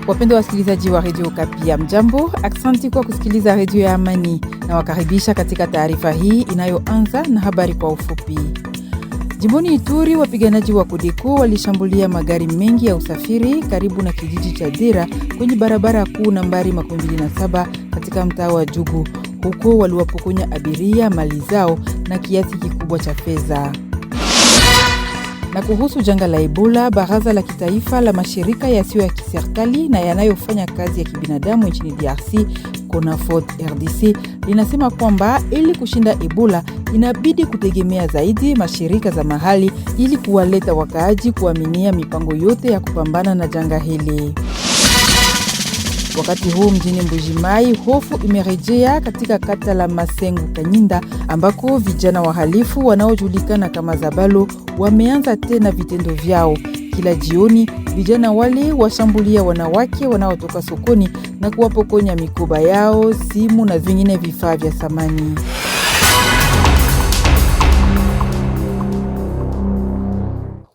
Wapendwa wasikilizaji wa Radio Okapi, mjambo, aksanti kwa kusikiliza Radio ya Amani na wakaribisha katika taarifa hii inayoanza na habari kwa ufupi. Jimboni Ituri, wapiganaji wa Codeco walishambulia magari mengi ya usafiri karibu na kijiji cha Dira kwenye barabara kuu nambari 27 katika mtaa wa Jugu. Huko waliwapokonya abiria mali zao na kiasi kikubwa cha fedha. Na kuhusu janga la Ebola, baraza la kitaifa la mashirika yasiyo ya kiserikali na yanayofanya kazi ya kibinadamu nchini DRC, CONAFOT RDC, linasema kwamba ili kushinda Ebola inabidi kutegemea zaidi mashirika za mahali ili kuwaleta wakaaji kuaminia mipango yote ya kupambana na janga hili. Wakati huu mjini Mbujimai, hofu imerejea katika kata la Masengu Kanyinda ambako vijana wahalifu wanaojulikana kama Zabalo wameanza tena vitendo vyao. Kila jioni vijana wale washambulia wanawake wanaotoka sokoni na kuwapokonya mikoba yao, simu na vingine vifaa vya samani.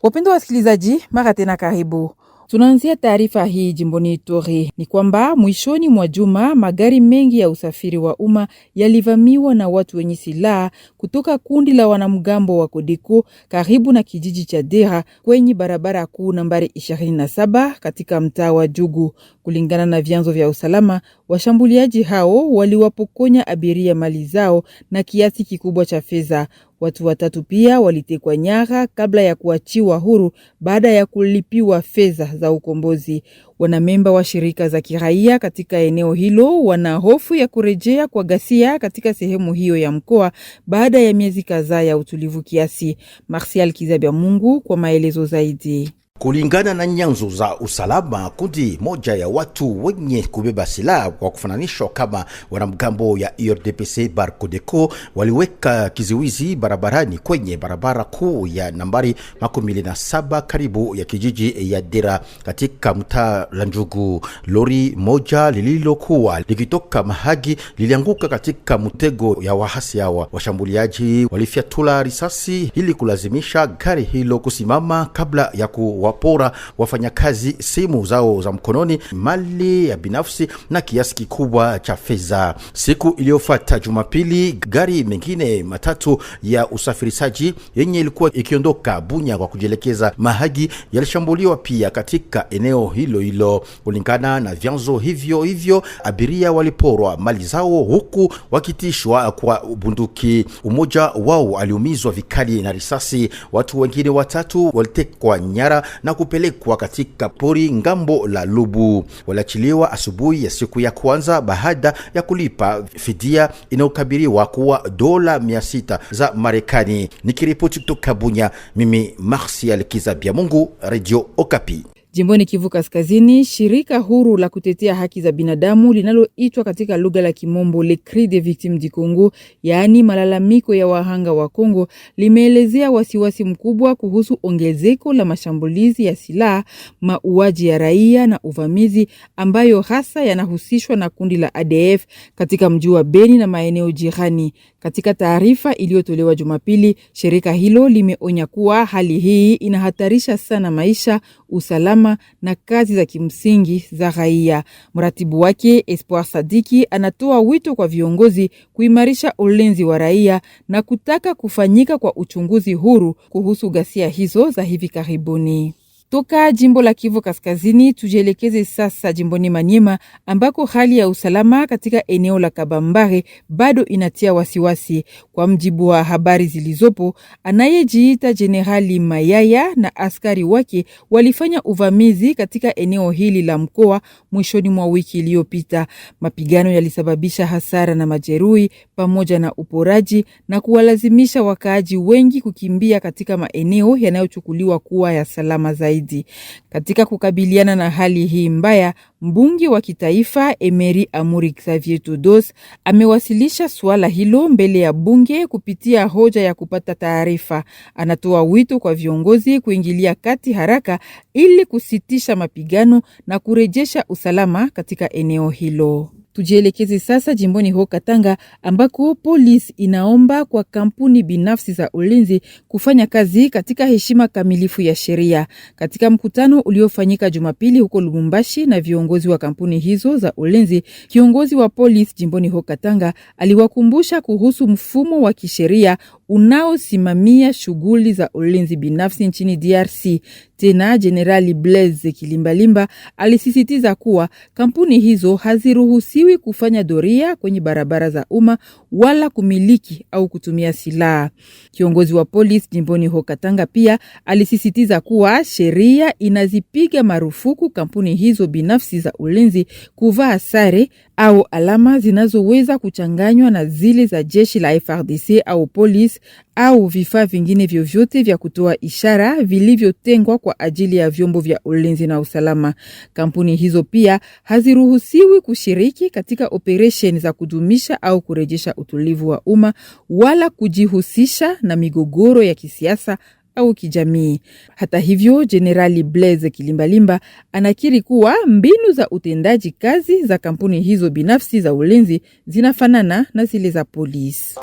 Wapendwa wasikilizaji, mara tena karibu. Tunaanzia taarifa hii jimboni Ituri. Ni kwamba mwishoni mwa juma magari mengi ya usafiri wa umma yalivamiwa na watu wenye silaha kutoka kundi la wanamgambo wa Codeco karibu na kijiji cha Dera kwenye barabara kuu nambari 27 katika mtaa wa Jugu. Kulingana na vyanzo vya usalama, washambuliaji hao waliwapokonya abiria mali zao na kiasi kikubwa cha fedha. Watu watatu pia walitekwa nyara kabla ya kuachiwa huru baada ya kulipiwa fedha za ukombozi. Wanamemba wa shirika za kiraia katika eneo hilo wana hofu ya kurejea kwa ghasia katika sehemu hiyo ya mkoa baada ya miezi kadhaa ya utulivu kiasi. Martial Kizabiamungu kwa maelezo zaidi. Kulingana na nyanzo za usalama, kundi moja ya watu wenye kubeba silaha kwa kufananishwa kama wanamgambo ya URDPC bar Codeco waliweka kizuizi barabarani kwenye barabara kuu ya nambari 27 karibu ya kijiji ya Dera katika mtaa la Njugu. Lori moja lililokuwa likitoka Mahagi lilianguka katika mtego ya wahasi hawa. Washambuliaji walifyatula risasi ili kulazimisha gari hilo kusimama kabla ya wapora wafanyakazi simu zao za mkononi, mali ya binafsi na kiasi kikubwa cha fedha. Siku iliyofuata Jumapili, gari mengine matatu ya usafirishaji yenye ilikuwa ikiondoka Bunya kwa kujielekeza Mahagi yalishambuliwa pia katika eneo hilo hilo. Kulingana na vyanzo hivyo, abiria waliporwa mali zao huku wakitishwa kwa bunduki. Umoja wao aliumizwa vikali na risasi. Watu wengine watatu walitekwa nyara na kupelekwa katika pori ngambo la Lubu. Waliachiliwa asubuhi ya siku ya kwanza baada ya kulipa fidia inayokadiriwa kuwa dola 600 za Marekani. Nikiripoti kutoka Bunya, mimi Martial Kizabiamungu, Radio Okapi. Jimboni Kivu Kaskazini, shirika huru la kutetea haki za binadamu linaloitwa katika lugha la Kimombo Le Cri des Victimes du Congo, yaani malalamiko ya wahanga wa Kongo, limeelezea wasiwasi mkubwa kuhusu ongezeko la mashambulizi ya silaha, mauaji ya raia na uvamizi ambayo hasa yanahusishwa na kundi la ADF katika mji wa Beni na maeneo jirani. Katika taarifa iliyotolewa Jumapili, shirika hilo limeonya kuwa hali hii inahatarisha sana maisha, usalama na kazi za kimsingi za raia. Mratibu wake Espoir Sadiki anatoa wito kwa viongozi kuimarisha ulinzi wa raia na kutaka kufanyika kwa uchunguzi huru kuhusu ghasia hizo za hivi karibuni. Toka jimbo la Kivu Kaskazini tujielekeze sasa jimboni Maniema ambako hali ya usalama katika eneo la Kabambare bado inatia wasiwasi. Kwa mjibu wa habari zilizopo, anayejiita Jenerali Mayaya na askari wake walifanya uvamizi katika eneo hili la mkoa mwishoni mwa wiki iliyopita. Mapigano yalisababisha hasara na majeruhi pamoja na uporaji na kuwalazimisha wakaaji wengi kukimbia katika maeneo yanayochukuliwa kuwa ya salama zaidi. Katika kukabiliana na hali hii mbaya, mbunge wa kitaifa Emery Amuri Xavier Todos amewasilisha suala hilo mbele ya bunge kupitia hoja ya kupata taarifa. Anatoa wito kwa viongozi kuingilia kati haraka ili kusitisha mapigano na kurejesha usalama katika eneo hilo. Tujielekeze sasa jimboni Haut-Katanga ambako polisi inaomba kwa kampuni binafsi za ulinzi kufanya kazi katika heshima kamilifu ya sheria. Katika mkutano uliofanyika Jumapili huko Lubumbashi na viongozi wa kampuni hizo za ulinzi, kiongozi wa polisi jimboni Haut-Katanga aliwakumbusha kuhusu mfumo wa kisheria unaosimamia shughuli za ulinzi binafsi nchini DRC. Tena Generali Blaise Kilimbalimba alisisitiza kuwa kampuni hizo haziruhusiwi kufanya doria kwenye barabara za umma wala kumiliki au kutumia silaha. Kiongozi wa polisi jimboni Haut-Katanga pia alisisitiza kuwa sheria inazipiga marufuku kampuni hizo binafsi za ulinzi kuvaa sare au alama zinazoweza kuchanganywa na zile za jeshi la FARDC au polisi au vifaa vingine vyovyote vya kutoa ishara vilivyotengwa kwa ajili ya vyombo vya ulinzi na usalama. Kampuni hizo pia haziruhusiwi kushiriki katika operation za kudumisha au kurejesha utulivu wa umma wala kujihusisha na migogoro ya kisiasa au kijamii. Hata hivyo, Generali Blaise Kilimbalimba anakiri kuwa mbinu za utendaji kazi za kampuni hizo binafsi za ulinzi zinafanana na zile za polisi.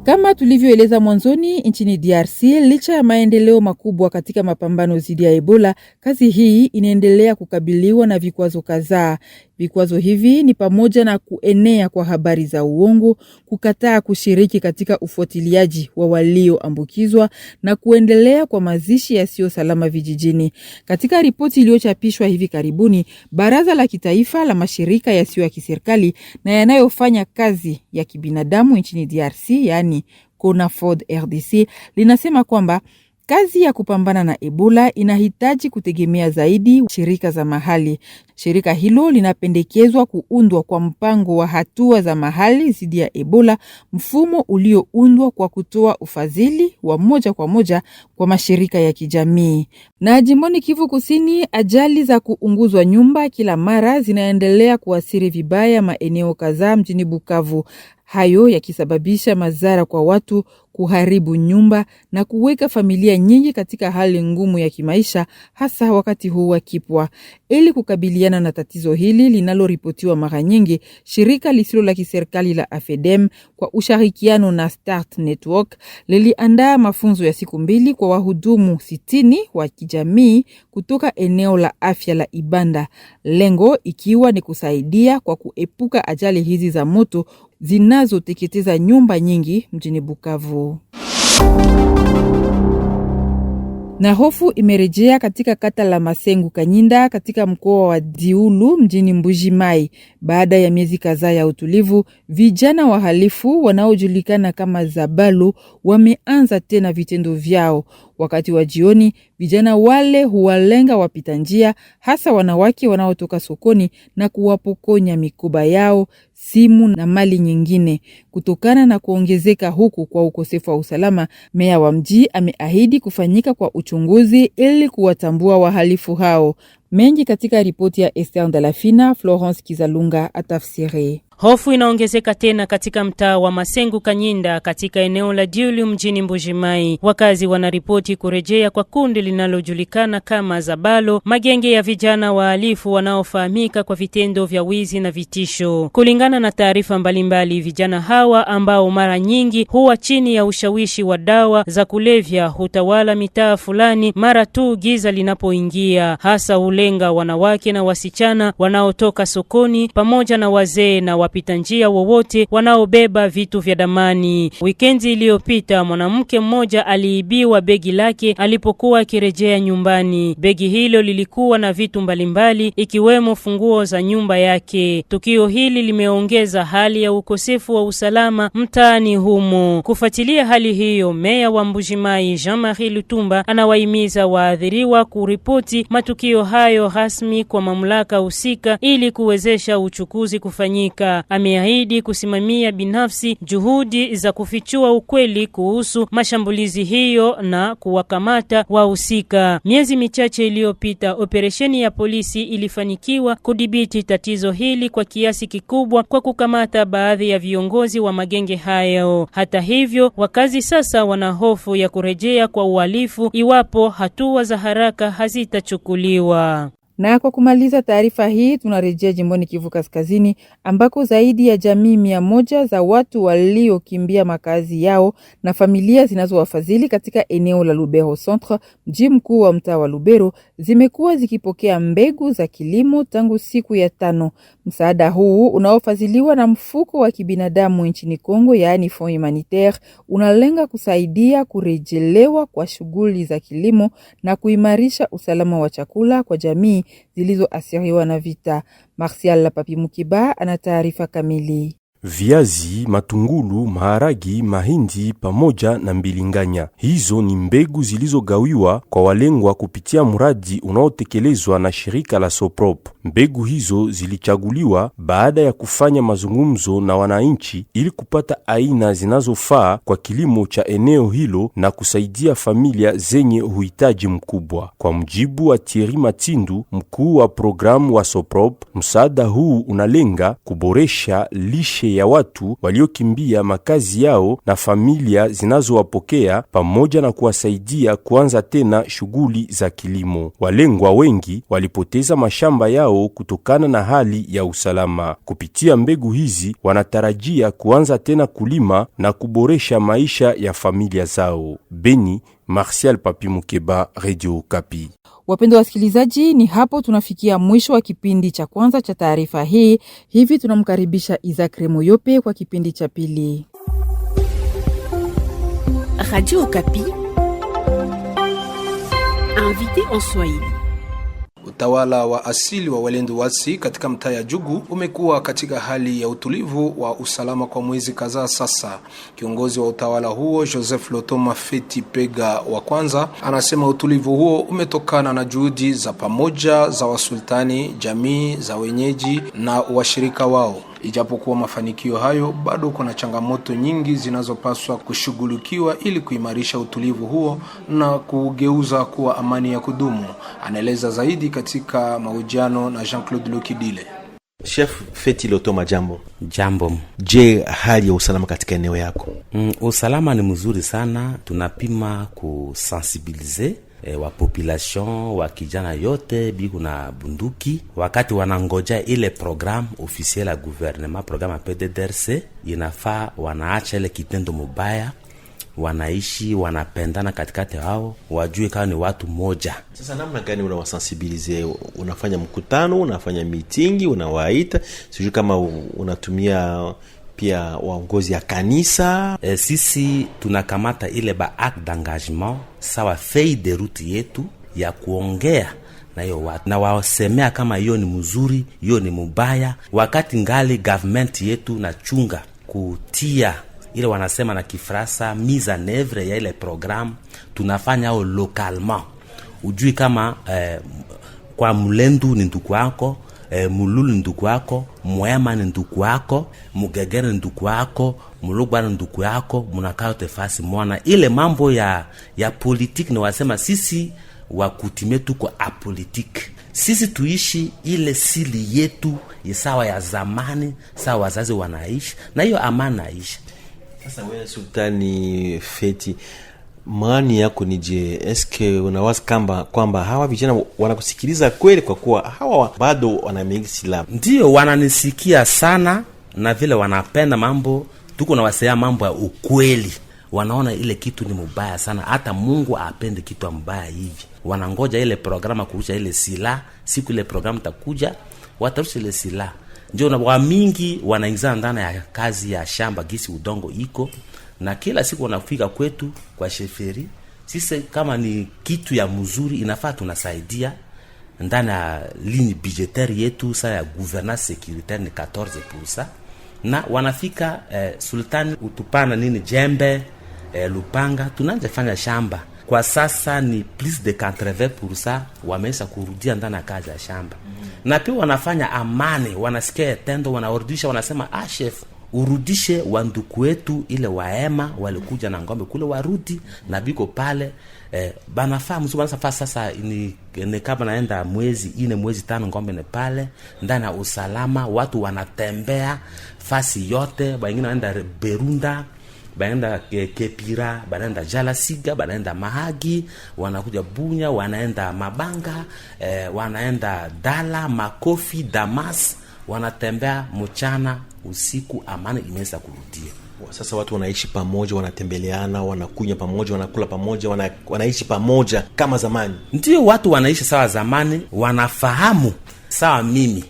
Kama tulivyoeleza mwanzoni, nchini DRC, licha ya maendeleo makubwa katika mapambano dhidi ya Ebola, kazi hii inaendelea kukabiliwa na vikwazo kadhaa. Vikwazo hivi ni pamoja na kuenea kwa habari za uongo, kukataa kushiriki katika ufuatiliaji wa walioambukizwa na kuendelea kwa mazishi yasiyo salama vijijini. Katika ripoti iliyochapishwa hivi karibuni, Baraza la Kitaifa la Mashirika Yasiyo ya Kiserikali na yanayofanya kazi ya kibinadamu nchini DRC, yani CONAFOD RDC, linasema kwamba kazi ya kupambana na Ebola inahitaji kutegemea zaidi shirika za mahali. Shirika hilo linapendekezwa kuundwa kwa mpango wa hatua za mahali dhidi ya Ebola, mfumo ulioundwa kwa kutoa ufadhili wa moja kwa moja kwa mashirika ya kijamii. Na jimboni Kivu Kusini, ajali za kuunguzwa nyumba kila mara zinaendelea kuathiri vibaya maeneo kadhaa mjini Bukavu. Hayo yakisababisha madhara kwa watu, kuharibu nyumba na kuweka familia nyingi katika hali ngumu ya kimaisha, hasa wakati huu wa kipwa. Ili kukabiliana na tatizo hili linaloripotiwa mara nyingi, shirika lisilo la kiserikali la AFEDEM kwa ushirikiano na Start Network liliandaa mafunzo ya siku 2 kwa wahudumu 60 wa kijamii kutoka eneo la afya la Ibanda. Lengo ikiwa ni kusaidia kwa kuepuka ajali hizi za moto zinazoteketeza nyumba nyingi mjini Bukavu. Na hofu imerejea katika kata la Masengu Kanyinda katika mkoa wa Diulu mjini Mbuji-Mayi. Baada ya miezi kadhaa ya utulivu, vijana wahalifu wanaojulikana kama Zabalu wameanza tena vitendo vyao. Wakati wa jioni, vijana wale huwalenga wapita njia, hasa wanawake wanaotoka sokoni, na kuwapokonya mikoba yao, simu na mali nyingine. Kutokana na kuongezeka huku kwa ukosefu wa usalama, meya wa mji ameahidi kufanyika kwa uchunguzi ili kuwatambua wahalifu hao. Mengi katika ripoti ya Esther Ndalafina, Florence Kizalunga atafsiri. Hofu inaongezeka tena katika mtaa wa Masengu Kanyinda katika eneo la Diulu mjini Mbuji-Mayi. Wakazi wanaripoti kurejea kwa kundi linalojulikana kama Zabalo, magenge ya vijana wahalifu wanaofahamika kwa vitendo vya wizi na vitisho. Kulingana na taarifa mbalimbali, vijana hawa ambao mara nyingi huwa chini ya ushawishi wa dawa za kulevya hutawala mitaa fulani mara tu giza linapoingia. Hasa ulenga wanawake na wasichana wanaotoka sokoni pamoja na wazee na wapita njia wowote wanaobeba vitu vya damani. Wikendi iliyopita mwanamke mmoja aliibiwa begi lake alipokuwa akirejea nyumbani. Begi hilo lilikuwa na vitu mbalimbali ikiwemo funguo za nyumba yake. Tukio hili limeongeza hali ya ukosefu wa usalama mtaani humo. Kufuatilia hali hiyo, meya wa Mbuji-Mayi Jean-Marie Lutumba anawahimiza waathiriwa kuripoti matukio hayo rasmi kwa mamlaka husika ili kuwezesha uchukuzi kufanyika. Ameahidi kusimamia binafsi juhudi za kufichua ukweli kuhusu mashambulizi hiyo na kuwakamata wahusika. Miezi michache iliyopita, operesheni ya polisi ilifanikiwa kudhibiti tatizo hili kwa kiasi kikubwa kwa kukamata baadhi ya viongozi wa magenge hayo. Hata hivyo, wakazi sasa wana hofu ya kurejea kwa uhalifu iwapo hatua za haraka hazitachukuliwa. Na kwa kumaliza taarifa hii tunarejea jimboni Kivu Kaskazini ambako zaidi ya jamii 100 za watu waliokimbia makazi yao na familia zinazowafadhili katika eneo la Lubero Centre, mji mkuu wa mtaa wa Lubero, zimekuwa zikipokea mbegu za kilimo tangu siku ya 5. Msaada huu unaofadhiliwa na mfuko wa kibinadamu nchini Kongo, yaani Fonds Humanitaire, unalenga kusaidia kurejelewa kwa shughuli za kilimo na kuimarisha usalama wa chakula kwa jamii zilizoathiriwa na vita. Martial Papi Mukiba ana taarifa kamili. Viazi, matungulu, maharagi, mahindi pamoja na mbilinganya. Hizo ni mbegu zilizogawiwa kwa walengwa kupitia mradi unaotekelezwa na shirika la Soprop. Mbegu hizo zilichaguliwa baada ya kufanya mazungumzo na wananchi ili kupata aina zinazofaa kwa kilimo cha eneo hilo na kusaidia familia zenye uhitaji mkubwa. Kwa mujibu wa Thierry Matindu, mkuu wa programu wa Soprop, msaada huu unalenga kuboresha lishe ya watu waliokimbia makazi yao na familia zinazowapokea pamoja na kuwasaidia kuanza tena shughuli za kilimo. Walengwa wengi walipoteza mashamba yao kutokana na hali ya usalama. Kupitia mbegu hizi wanatarajia kuanza tena kulima na kuboresha maisha ya familia zao. Beni, Martial Papi Mukeba, Radio Okapi. Wapendwa wasikilizaji, ni hapo tunafikia mwisho wa kipindi cha kwanza cha taarifa hii. Hivi tunamkaribisha Isaac Remoyope kwa kipindi cha pili. Radio Okapi. Invité en Swahili. Utawala wa asili wa Walendu Watsi katika mtaa ya Jugu umekuwa katika hali ya utulivu wa usalama kwa mwezi kadhaa sasa. Kiongozi wa utawala huo Joseph Lotoma Feti Pega wa kwanza anasema utulivu huo umetokana na juhudi za pamoja za wasultani, jamii za wenyeji na washirika wao. Ijapokuwa mafanikio hayo, bado kuna changamoto nyingi zinazopaswa kushughulikiwa ili kuimarisha utulivu huo na kugeuza kuwa amani ya kudumu. Anaeleza zaidi katika mahojiano na Jean-Claude Lokidile. Chef Feti Lotoma, jambo. Jambo. Je, hali ya usalama katika eneo yako? Usalama ni mzuri sana. Tunapima kusensibilize wa population wa kijana yote biku na bunduki wakati wanangoja ile program officiel la gouvernement, program PDDRC, inafaa wanaacha ile kitendo mubaya, wanaishi wanapendana katikati hao, wajue kama ni watu moja. Sasa namna gani unawasensibilize? Unafanya mkutano, unafanya meeting, unawaita, sijui kama unatumia pia waongozi ya kanisa? Sisi tunakamata ile ba acte d'engagement sawa feuille de route yetu ya kuongea na hiyo watu na wasemea kama hiyo ni mzuri, hiyo ni mubaya, wakati ngali government yetu na chunga kutia ile wanasema na Kifrasa mise en œuvre ya ile program tunafanya au localement. Ujui kama kwa Mlendu ni ndugu wako, Mululu ndugu wako, Mwema ni ndugu wako, Mugegere ni ndugu wako, Mulugwa ni ndugu wako, mnakaa tefasi mwana. Ile mambo ya politiki ni wasema sisi wakutime tuko apolitiki. Sisi tuishi ile sili yetu sawa ya zamani, sawa wazazi wanaishi na hiyo amani naishi. Sasa wewe Sultani Feti, maani yako nije, eske unawaza kwamba hawa vijana wanakusikiliza kweli, kwa kuwa hawa bado wanamiliki silaha? Ndio, wananisikia sana na vile wanapenda mambo, tuko na wasea mambo ya ukweli. Wanaona ile kitu ni mbaya sana, hata Mungu apende kitu mbaya hivi. Wanangoja ile programa kurusha ile silaha, siku ile programu takuja watarusha ile silaha. Ndio na wa mingi wanaingia ndani ya kazi ya shamba gisi udongo iko, na kila siku wanafika kwetu kwa sheferi. Sisi kama ni kitu ya mzuri inafaa tunasaidia ndani ya ligne budgetaire yetu saa ya gouvernance sécuritaire ni 14%, na wanafika sultani utupana nini jembe lupanga tunaanza fanya shamba. Kwa sasa ni plus de 80% wamesha kurudia ndani ya kazi ya shamba. Na pia wanafanya amani, wanasikia tendo, wanaordisha, wanasema chef urudishe wanduku wetu ile waema walikuja na ngombe kule warudi na biko pale banafaa mzuri banafaa. Sasa ni kama naenda mwezi 5 ngombe ne pale ndani ya usalama, watu wanatembea fasi yote, wengine wanaenda Berunda banaenda Kepira, banaenda Jalasiga, banaenda Mahagi, wanakuja Bunya, wanaenda Mabanga, wanaenda Dala, Makofi, Damas, wanatembea mchana usiku, amani imeweza kurudia. Sasa watu wanaishi pamoja, wanatembeleana, wanakunya pamoja, wanakula pamoja, wanaishi pamoja kama zamani. Ndio watu wanaishi sawa zamani, wanafahamu sawa. Mimi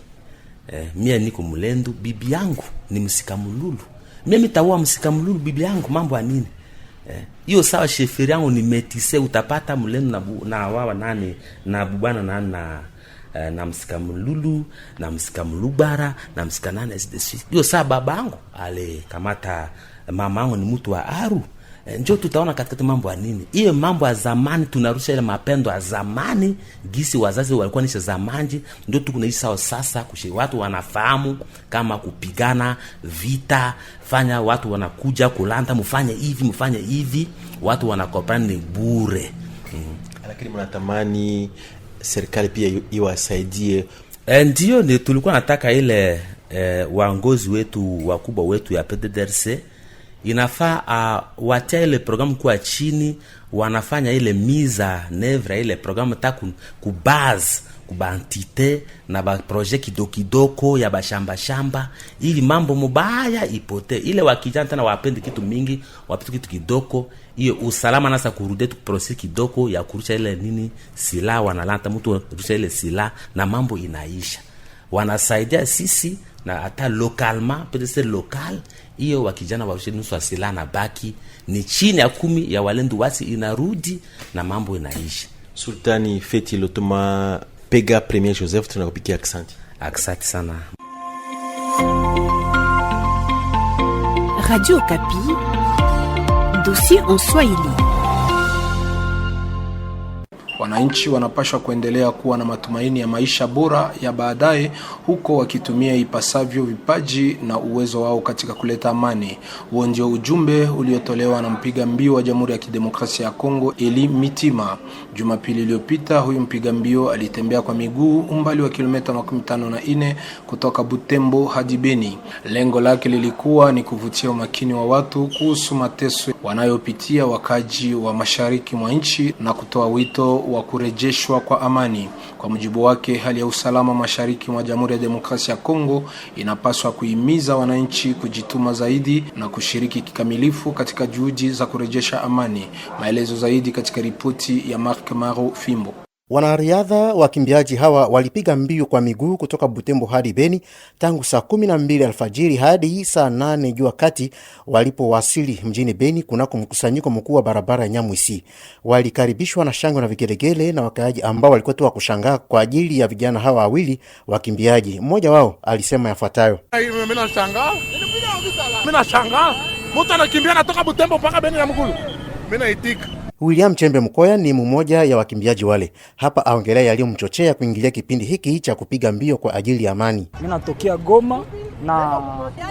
mie niko Mulendu, bibi yangu ni Msikamululu. Mimi taua Msikamululu bibi yangu, mambo ya nini? Hiyo sawa. Sheferi yangu ni Metise, utapata Mulendu na wawa nani na bubana nani na Msikamululu na Msikamulubara na Msikanana. Hiyo sawa. Babangu ale kamata mamangu ni mtu wa Aru. Njoo tutaona katika mambo ya nini. Hiyo mambo ya zamani, tunarusha ile mapendo ya zamani, gisi wazazi walikuwa nisha zamani, ndio tukunaishi sawa sasa. Watu wanafahamu kama kupigana vita, fanya watu wanakuja kulanda, mfanye hivi, watu wanakopana ni bure. Lakini mnatamani serikali pia iwasaidie. Ndio ni tulikuwa nataka ile waongozi wetu wakubwa wetu ya PDDRC inafaa watia ile programu kwa chini, wanafanya ile miza nevra ile programu kubaz kubantite na ba project kidoko ya bashamba shamba, ili mambo mubaya ipote. Ile wakijana tena wapende kitu mingi, wapende kitu kidoko, hiyo usalama nasa kurudia tu process kidoko ya kurusha ile nini sila, wanalanta mtu kurusha ile sila na mambo inaisha. Wanasaidia sisi na hata lokalma, peut-être local, hiyo wakijana warushe nusu asila na baki ni chini ya 10 ya Walendu Wasi, inarudi na mambo inaisha. Sultani Feti Lotoma Pega Premier Joseph, tunakupikia aksanti. Aksanti sana. Radio Okapi, dossier en Swahili. Wananchi wanapaswa kuendelea kuwa na matumaini ya maisha bora ya baadaye, huko wakitumia ipasavyo vipaji na uwezo wao katika kuleta amani. Huo ndio ujumbe uliotolewa na mpiga mbio wa Jamhuri ya Kidemokrasia ya Kongo, Eli Mitima. Jumapili iliyopita, huyu mpiga mbio alitembea kwa miguu umbali wa kilomita 54 kutoka Butembo hadi Beni. Lengo lake lilikuwa ni kuvutia umakini wa watu kuhusu mateso wanayopitia wakaji wa mashariki mwa nchi na kutoa wito wa kurejeshwa kwa amani. Kwa mujibu wake, hali ya usalama mashariki mwa Jamhuri ya Demokrasia ya Kongo inapaswa kuhimiza wananchi kujituma zaidi na kushiriki kikamilifu katika juhudi za kurejesha amani. Maelezo zaidi katika ripoti ya Mark Maro Fimbo. Wanariadha wakimbiaji hawa walipiga mbio kwa miguu kutoka Butembo hadi Beni tangu saa 12 alfajiri hadi saa 8 jua kati, walipowasili mjini Beni kunako mkusanyiko mkuu wa barabara ya Nyamwisi. Walikaribishwa na shangwe na vigelegele na wakaaji ambao walikuwa tu kushangaa kwa ajili ya vijana hawa wawili wakimbiaji. Mmoja wao alisema yafuatayo: Mimi nashangaa mtu anakimbia natoka Butembo mpaka Beni na mgulu. Mimi naitika. William Chembe Mkoya ni mmoja ya wakimbiaji wale. Hapa aongelea yaliyomchochea kuingilia kipindi hiki cha kupiga mbio kwa ajili ya amani. Mimi natokea Goma na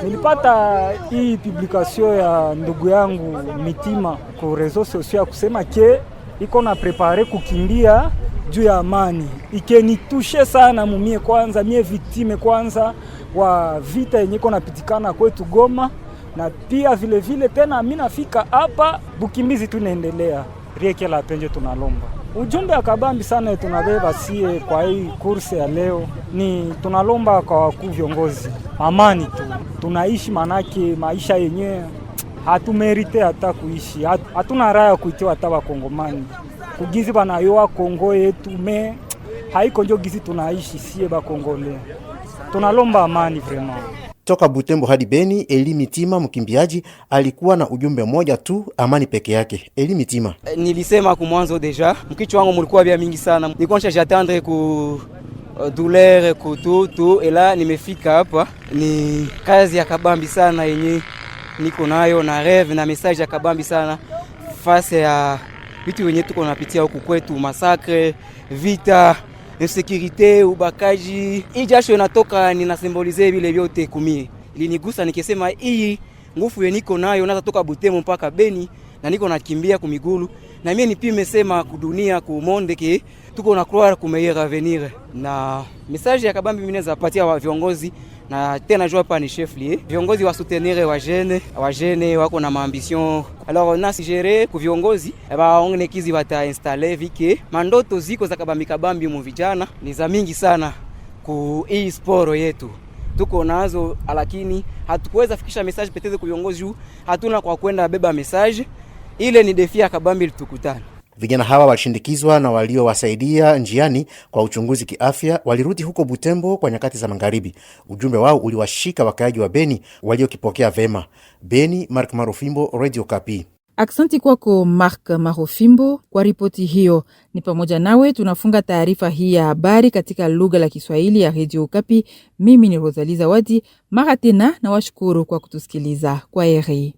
nilipata hii publication ya ndugu yangu Mitima kwa reseaux sociaux kusema ke iko na prepare kukimbia juu ya amani. Ikenitushe sana mumie kwanza, mie victime kwanza wa vita yenye iko napitikana kwetu Goma, na pia vile vile tena mimi nafika hapa bukimbizi tunaendelea. Rieke la penje tunalomba. Ujumbe akabambi sana tunabeba sie kwa hii kurse ya leo ni tunalomba kwa wakuu viongozi. Amani tu. Tunaishi manake maisha yenyewe hatumerite hata kuishi. Hatuna raha kuitiwa hata Wakongomani. Kugizi banayoa Kongo yetu me haiko ndio gizi tunaishi sie Bakongole. Tunalomba amani vraiment. Toka Butembo hadi Beni, Eli Mitima mkimbiaji alikuwa na ujumbe mmoja tu, amani peke yake. Eli Mitima: nilisema kumwanzo deja, mkichwa wangu mlikuwa bia mingi sana. Nilikuwa j'attendre ku douleur ku tout et là nimefika hapa. Ni kazi ya kabambi sana yenye niko nayo na rêve na message ya kabambi sana face ya vitu wenye tuko napitia huku kwetu, masakre, vita, insécurité, ubakaji. Hii jasho inatoka ninasymbolize vile vyote kumie. Ilinigusa nikisema hii nguvu yeniko nayo naza toka Butembo mpaka Beni na niko nakimbia kumigulu. Na mimi nipime sema kudunia ku monde ke tuko na croire ku meilleur avenir. Na message ya kabambi mimi naweza patia wa viongozi na tena jua pa ni chef lié viongozi wa soutenir wa jeune wako na ambition. Alors na sigere ku viongozi baongene kizi bata installer vike mandoto ziko za kabambi mu vijana ni za mingi sana ku hii sport yetu tuko nazo, lakini hatukuweza fikisha message peteze ku viongozi juu hatuna kwa kwenda beba message ile. Ni defia kabambi tukutana. Vijana hawa walishindikizwa na waliowasaidia njiani kwa uchunguzi kiafya walirudi huko Butembo kwa nyakati za magharibi. Ujumbe wao uliwashika wakaaji wa Beni waliokipokea vema. Beni, Mark Marofimbo, Radio Kapi. Aksanti kwako Mark Marofimbo kwa ripoti hiyo. Ni pamoja nawe tunafunga taarifa hii ya habari katika lugha la Kiswahili ya Radio Kapi. Mimi ni Rosalie Zawadi. Mara tena na washukuru kwa kutusikiliza. Kwaheri.